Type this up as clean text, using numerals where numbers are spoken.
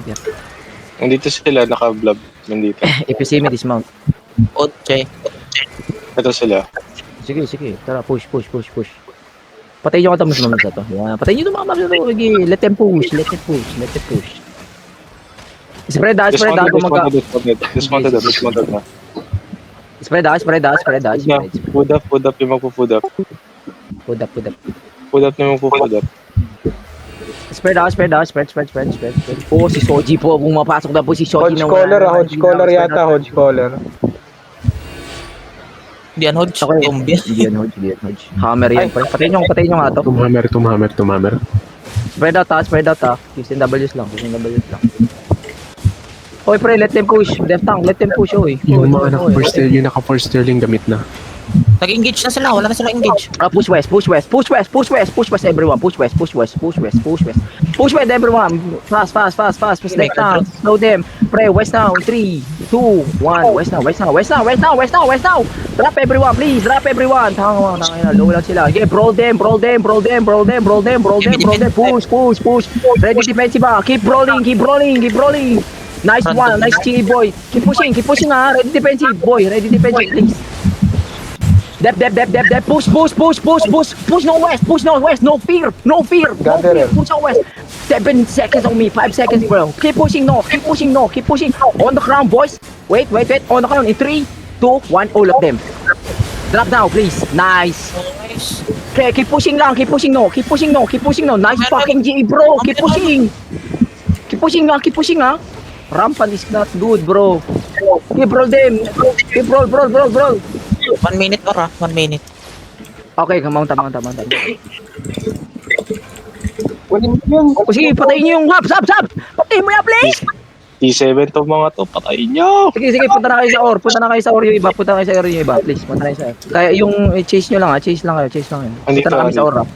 here. Nandito sila, naka-blob. Nandito. If you see me, dismount. Okay. Ito sila. Sige. Tara, push. Patayin nyo ka mas mamasa to. Yan. Patayin nyo mga mamasa to. Sige, let them push. Spread out Dismounted na. Spread out. Food up yung magpo-food up. Food up. Food up na yung magpo-food up. Spread. Po, si Soji po. Pumapasok na po si Soji. Hodge collar yata, hodge collar. Hindi yan, Hodge. Okay. Zombie. Hindi yan, Hodge. Hammer yan. Patayin nyo nga to. Tumhammer. Spread out ha. Houston W's lang. Oy, pre, let them push. Left tank, let them push, oy. Yung mga naka-first sterling gamit na. Nag-engage na sila. Wala na sila engage. Push west, everyone. Push west, everyone. Fast. Left tank, slow them. Pre, west now. 3, 2, 1. West now. Drop everyone, please. Tanga na, low lang sila. Okay, brawl them. Push. Ready defensive ba? Keep rolling. Nice one, nice chili boy. Keep pushing ha. Ready defensive, please. Dep. Push. No west. No fear. Push out west. 7 seconds on me. 5 seconds, bro. Keep pushing. On the ground, boys. Wait. On the ground in 3, 2, 1. All of them. Drop now, please. Nice. Okay, keep pushing. No. Nice fucking G, bro. Keep pushing ha. Rampant is not good, bro. Keep roll them. Keep roll. 1 minute or 1 minute. Okay, mount. Sige, patayin niyo yung hub. Patayin mo yan, please. T7 to mga to, patayin nyo! Sige, punta na kayo sa or yung iba. Please, punta na kayo sa or. Kaya yung chase nyo lang ha. Chase lang kayo. Punta na kami sa or ha.